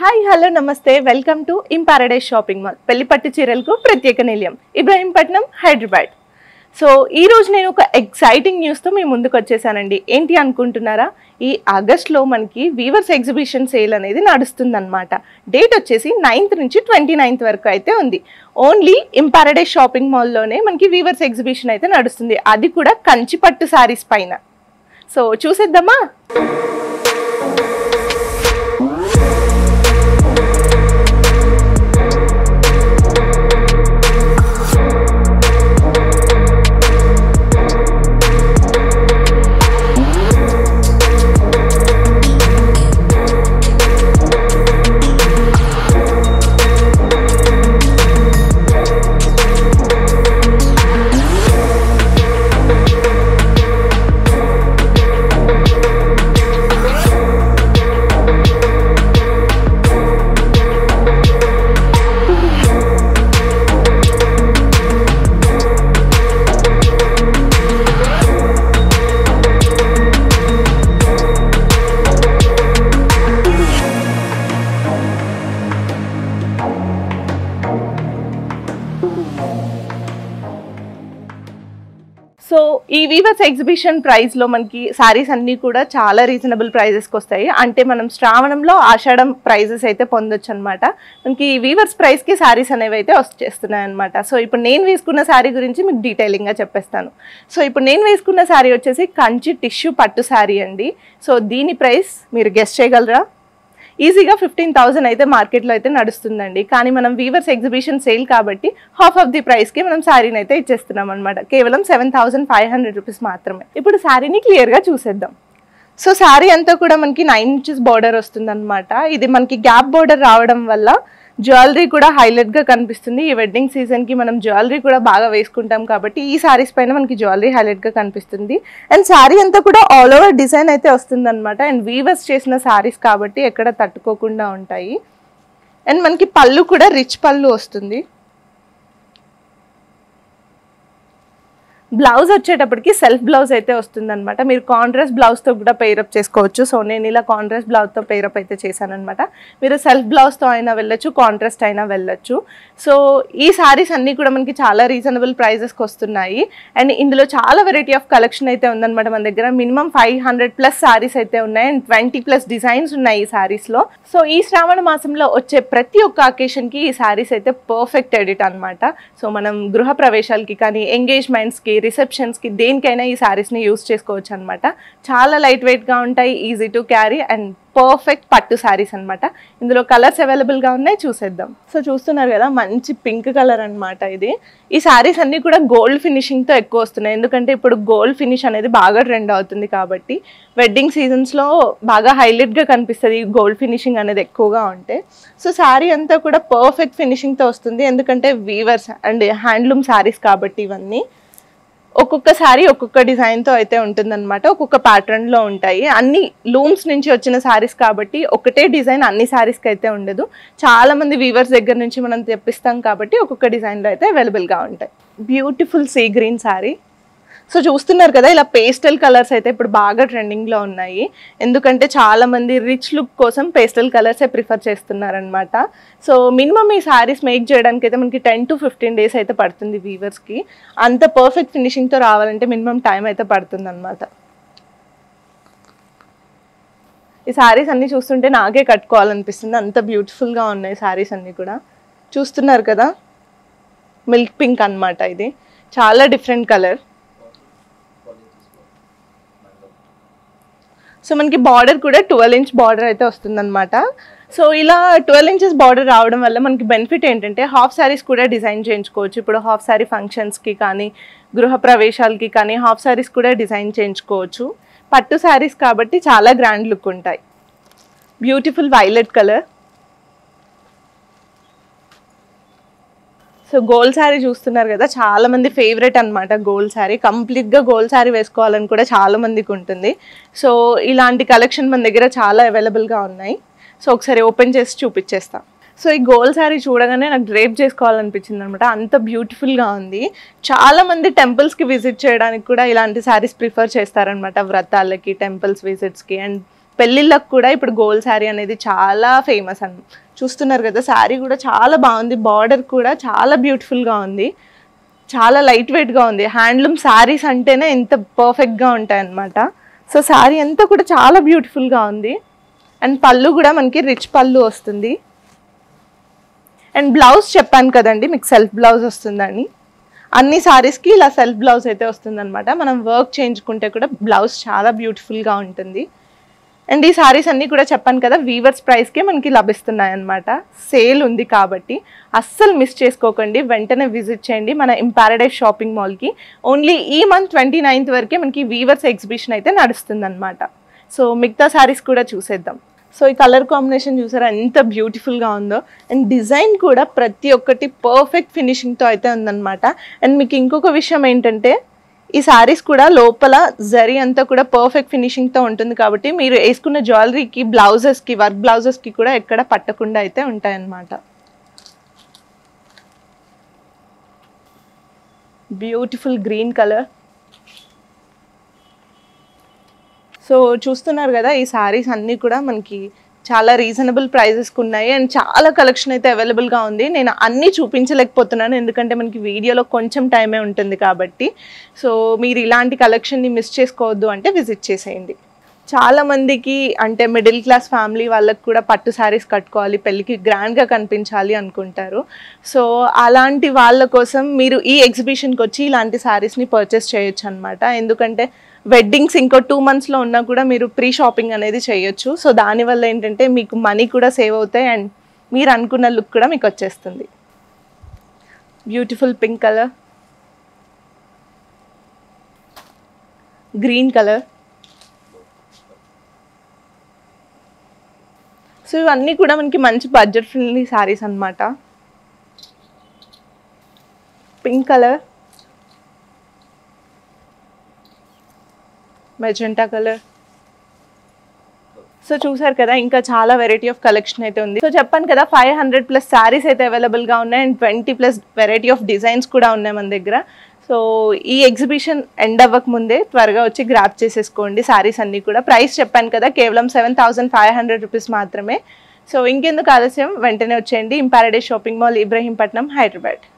Hi hello నమస్తే welcome to In Paradise shopping mall పెళ్లిపట్టు చీరలకు ప్రత్యేక నిలయం ఇబ్రాహీంపట్నం హైదరాబాద్. సో ఈరోజు నేను ఒక ఎక్సైటింగ్ న్యూస్తో మీ ముందుకు వచ్చేసానండి. ఏంటి అనుకుంటున్నారా? ఈ ఆగస్ట్లో మనకి వీవర్స్ ఎగ్జిబిషన్ సేల్ అనేది నడుస్తుందన్నమాట. డేట్ వచ్చేసి 9th నుంచి 29th వరకు అయితే ఉంది. ఓన్లీ ఇన్ పారడైజ్ షాపింగ్ మాల్లోనే మనకి వీవర్స్ ఎగ్జిబిషన్ అయితే నడుస్తుంది, అది కూడా కంచిపట్టు శారీస్ పైన. సో చూసేద్దామా? సో ఈ వీవర్స్ ఎగ్జిబిషన్ ప్రైస్లో మనకి శారీస్ అన్నీ కూడా చాలా రీజనబుల్ ప్రైజెస్కి వస్తాయి. అంటే మనం శ్రావణంలో ఆషాఢం ప్రైజెస్ అయితే పొందొచ్చు అనమాట. మనకి వీవర్స్ ప్రైస్కి శారీస్ అనేవి అయితే వచ్చేస్తున్నాయి అనమాట. సో ఇప్పుడు నేను వేసుకున్న శారీ గురించి మీకు డీటెయిలింగ్గా చెప్పేస్తాను. సో ఇప్పుడు నేను వేసుకున్న శారీ వచ్చేసి కంచి టిష్యూ పట్టు శారీ అండి. సో దీని ప్రైస్ మీరు గెస్ చేయగలరా? ఈజీగా 15,000 అయితే మార్కెట్లో అయితే నడుస్తుందండి. కానీ మనం వీవర్స్ ఎగ్జిబిషన్ సేల్ కాబట్టి హాఫ్ ఆఫ్ ది ప్రైస్కి మనం శారీని అయితే ఇచ్చేస్తున్నాం అనమాట. కేవలం 7,500 రూపీస్ మాత్రమే. ఇప్పుడు శారీని క్లియర్గా చూసేద్దాం. సో శారీ అంతా కూడా మనకి 9 inches బార్డర్ వస్తుంది అనమాట. ఇది మనకి గ్యాప్ బార్డర్ రావడం వల్ల జ్యువెలరీ కూడా హైలైట్గా కనిపిస్తుంది. ఈ వెడ్డింగ్ సీజన్కి మనం జ్యువెలరీ కూడా బాగా వేసుకుంటాం కాబట్టి ఈ శారీస్ పైన మనకి జ్యువెలరీ హైలైట్గా కనిపిస్తుంది. అండ్ శారీ అంతా కూడా ఆల్ ఓవర్ డిజైన్ అయితే వస్తుంది అనమాట. అండ్ వీవర్స్ చేసిన శారీస్ కాబట్టి ఎక్కడ తట్టుకోకుండా ఉంటాయి. అండ్ మనకి పళ్ళు కూడా రిచ్ పళ్ళు వస్తుంది. బ్లౌజ్ వచ్చేటప్పటికి సెల్ఫ్ బ్లౌజ్ అయితే వస్తుంది అనమాట. మీరు కాంట్రాస్ట్ బ్లౌజ్తో కూడా పేరప్ చేసుకోవచ్చు. సో నేను ఇలా కాంట్రాస్ట్ బ్లౌజ్తో పేరప్ అయితే చేశాను అనమాట. మీరు సెల్ఫ్ బ్లౌజ్తో అయినా వెళ్ళొచ్చు, కాంట్రాస్ట్ అయినా వెళ్ళొచ్చు. సో ఈ శారీస్ అన్నీ కూడా మనకి చాలా రీజనబుల్ ప్రైజెస్కి వస్తున్నాయి. అండ్ ఇందులో చాలా వెరైటీ ఆఫ్ కలెక్షన్ అయితే ఉందన్నమాట. మన దగ్గర మినిమం 500+ శారీస్ అయితే ఉన్నాయి. అండ్ 20+ డిజైన్స్ ఉన్నాయి ఈ శారీస్లో. సో ఈ శ్రావణ మాసంలో వచ్చే ప్రతి ఒక్క అకేషన్కి ఈ శారీస్ అయితే పర్ఫెక్ట్ ఎడిట్ అనమాట. సో మనం గృహ ప్రవేశాలకి కానీ, ఎంగేజ్మెంట్స్కి, రిసెప్షన్స్కి, దేనికైనా ఈ శారీస్ని యూస్ చేసుకోవచ్చు అనమాట. చాలా లైట్ వెయిట్గా ఉంటాయి, easy to carry and perfect పట్టు శారీస్ అనమాట. ఇందులో కలర్స్ అవైలబుల్గా ఉన్నాయి, చూసేద్దాం. సో చూస్తున్నారు కదా, మంచి పింక్ కలర్ అనమాట ఇది. ఈ శారీస్ అన్నీ కూడా గోల్డ్ ఫినిషింగ్తో ఎక్కువ వస్తున్నాయి. ఎందుకంటే ఇప్పుడు గోల్డ్ ఫినిష్ అనేది బాగా ట్రెండ్ అవుతుంది కాబట్టి వెడ్డింగ్ సీజన్స్లో బాగా హైలైట్గా కనిపిస్తుంది గోల్డ్ ఫినిషింగ్ అనేది ఎక్కువగా ఉంటే. సో శారీ అంతా కూడా పర్ఫెక్ట్ ఫినిషింగ్తో వస్తుంది. ఎందుకంటే వీవర్స్ అండ్ హ్యాండ్లూమ్ శారీస్ కాబట్టి ఇవన్నీ ఒక్కొక్క శారీ ఒక్కొక్క డిజైన్తో అయితే ఉంటుందన్నమాట. ఒక్కొక్క ప్యాటర్న్లో ఉంటాయి. అన్ని లూమ్స్ నుంచి వచ్చిన శారీస్ కాబట్టి ఒకటే డిజైన్ అన్ని శారీస్కి అయితే ఉండదు. చాలామంది వీవర్స్ దగ్గర నుంచి మనం తెప్పిస్తాం కాబట్టి ఒక్కొక్క డిజైన్లో అయితే అవైలబుల్గా ఉంటాయి. Beautiful sea green sari. So చూస్తున్నారు కదా, ఇలా పేస్టల్ కలర్స్ అయితే ఇప్పుడు బాగా ట్రెండింగ్లో ఉన్నాయి. ఎందుకంటే చాలామంది రిచ్ లుక్ కోసం పేస్టల్ కలర్సే ప్రిఫర్ చేస్తున్నారనమాట. సో మినిమం ఈ శారీస్ మేక్ చేయడానికి అయితే మనకి 10 to 15 days అయితే పడుతుంది వీవర్స్కి. అంత పర్ఫెక్ట్ ఫినిషింగ్తో రావాలంటే మినిమం టైం అయితే పడుతుంది అనమాట. ఈ శారీస్ అన్నీ చూస్తుంటే నాకే కట్టుకోవాలనిపిస్తుంది, అంత బ్యూటిఫుల్గా ఉన్నాయి శారీస్ అన్నీ కూడా. చూస్తున్నారు కదా, మిల్క్ పింక్ అనమాట. ఇది చాలా డిఫరెంట్ కలర్. సో మనకి బార్డర్ కూడా 12 inch బార్డర్ అయితే వస్తుందన్నమాట. సో ఇలా 12 inches బార్డర్ రావడం వల్ల మనకి బెనిఫిట్ ఏంటంటే హాఫ్ శారీస్ కూడా డిజైన్ చేయించుకోవచ్చు. ఇప్పుడు హాఫ్ శారీ ఫంక్షన్స్కి కానీ, గృహ ప్రవేశాలకి కానీ హాఫ్ శారీస్ కూడా డిజైన్ చేయించుకోవచ్చు. పట్టు శారీస్ కాబట్టి చాలా గ్రాండ్ లుక్ ఉంటాయి. Beautiful violet colour. So gold sari చూస్తున్నారు కదా, చాలా మంది ఫేవరెట్ అనమాట గోల్డ్ శారీ. కంప్లీట్గా గోల్డ్ శారీ వేసుకోవాలని కూడా చాలా మందికి ఉంటుంది. సో ఇలాంటి కలెక్షన్ మన దగ్గర చాలా అవైలబుల్గా ఉన్నాయి. సో ఒకసారి ఓపెన్ చేసి చూపించేస్తాం. సో ఈ గోల్డ్ శారీ చూడగానే నాకు డ్రేప్ చేసుకోవాలనిపించింది అనమాట. అంత బ్యూటిఫుల్గా ఉంది. చాలామంది టెంపుల్స్కి విజిట్ చేయడానికి కూడా ఇలాంటి శారీస్ ప్రిఫర్ చేస్తారనమాట, వ్రతాలకి, టెంపుల్స్ విజిట్స్కి. అండ్ పెళ్ళిళ్ళకు కూడా ఇప్పుడు గోల్డ్ శారీ అనేది చాలా ఫేమస్ చూస్తున్నారు కదా. శారీ కూడా చాలా బాగుంది, బార్డర్ కూడా చాలా బ్యూటిఫుల్గా ఉంది, చాలా లైట్ వెయిట్గా ఉంది. హ్యాండ్లూమ్ శారీస్ అంటేనే ఇంత పర్ఫెక్ట్గా ఉంటాయన్నమాట. సో శారీ అంతా కూడా చాలా బ్యూటిఫుల్గా ఉంది. అండ్ పళ్ళు కూడా మనకి రిచ్ పళ్ళు వస్తుంది. అండ్ బ్లౌజ్ చెప్పాను కదండి మీకు సెల్ఫ్ బ్లౌజ్ వస్తుందని. అన్ని శారీస్కి ఇలా సెల్ఫ్ బ్లౌజ్ అయితే వస్తుందన్నమాట. మనం వర్క్ చేయించుకుంటే కూడా బ్లౌజ్ చాలా బ్యూటిఫుల్గా ఉంటుంది. అండ్ ఈ శారీస్ అన్నీ కూడా చెప్పాను కదా వీవర్స్ ప్రైస్కే మనకి లభిస్తున్నాయి అన్నమాట. సేల్ ఉంది కాబట్టి అస్సలు మిస్ చేసుకోకండి, వెంటనే విజిట్ చేయండి మన ఇంపారడైజ్ షాపింగ్ మాల్కి. ఓన్లీ ఈ మంత్ 29th వరకే మనకి వీవర్స్ ఎగ్జిబిషన్ అయితే నడుస్తుంది అనమాట. సో మిగతా శారీస్ కూడా చూసేద్దాం. సో ఈ కలర్ కాంబినేషన్ చూసారా ఎంత బ్యూటిఫుల్గా ఉందో. అండ్ డిజైన్ కూడా ప్రతి ఒక్కటి పర్ఫెక్ట్ ఫినిషింగ్తో అయితే ఉందన్నమాట. అండ్ మీకు ఇంకొక విషయం ఏంటంటే ఈ శారీస్ కూడా లోపల జరీ అంతా కూడా పర్ఫెక్ట్ ఫినిషింగ్తో ఉంటుంది కాబట్టి మీరు వేసుకున్న జ్యువెలరీకి బ్లౌజెస్కి వర్క్ బ్లౌజెస్కి కూడా ఎక్కడ పట్టకుండా అయితే ఉంటాయన్నమాట. Beautiful green colour. సో చూస్తున్నారు కదా ఈ శారీస్ అన్నీ కూడా మనకి చాలా రీజనబుల్ ప్రైజెస్కి ఉన్నాయి. అండ్ చాలా కలెక్షన్ అయితే అవైలబుల్గా ఉంది. నేను అన్నీ చూపించలేకపోతున్నాను ఎందుకంటే మనకి వీడియోలో కొంచెం టైమే ఉంటుంది కాబట్టి. సో మీరు ఇలాంటి కలెక్షన్ని మిస్ చేసుకోవద్దు అంటే విజిట్ చేసేయండి. చాలామందికి అంటే మిడిల్ క్లాస్ ఫ్యామిలీ వాళ్ళకి కూడా పట్టు శారీస్ కట్టుకోవాలి, పెళ్ళికి గ్రాండ్గా కనిపించాలి అనుకుంటారు. సో అలాంటి వాళ్ళ కోసం మీరు ఈ ఎగ్జిబిషన్కి వచ్చి ఇలాంటి శారీస్ని పర్చేస్ చేయొచ్చు అనమాట. ఎందుకంటే వెడ్డింగ్స్ ఇంకో 2 monthsలో ఉన్నా కూడా మీరు ప్రీ షాపింగ్ అనేది చేయొచ్చు. సో దానివల్ల ఏంటంటే మీకు మనీ కూడా సేవ్ అవుతాయి అండ్ మీరు అనుకున్న లుక్ కూడా మీకు వచ్చేస్తుంది. Beautiful pink colour, green colour. So ఇవన్నీ కూడా మనకి మంచి బడ్జెట్ ఫ్రెండ్లీ శారీస్ అన్నమాట. Pink colour, magenta colour. So చూసారు కదా ఇంకా చాలా వెరైటీ ఆఫ్ కలెక్షన్ అయితే ఉంది. సో చెప్పాను కదా 500+ శారీస్ అయితే అవైలబుల్గా ఉన్నాయి అండ్ 20+ వెరైటీ ఆఫ్ డిజైన్స్ కూడా ఉన్నాయి మన దగ్గర. సో ఈ ఎగ్జిబిషన్ ఎండ్ అవ్వక ముందే త్వరగా వచ్చి గ్రాప్ చేసేసుకోండి శారీస్ అన్నీ కూడా. ప్రైస్ చెప్పాను కదా కేవలం 7,500 రూపీస్ మాత్రమే. సో ఇంకెందుకు ఆలస్యం, వెంటనే వచ్చేయండి ఇంపారడైజ్ షాపింగ్ మాల్, ఇబ్రహీంపట్నం, హైదరాబాద్.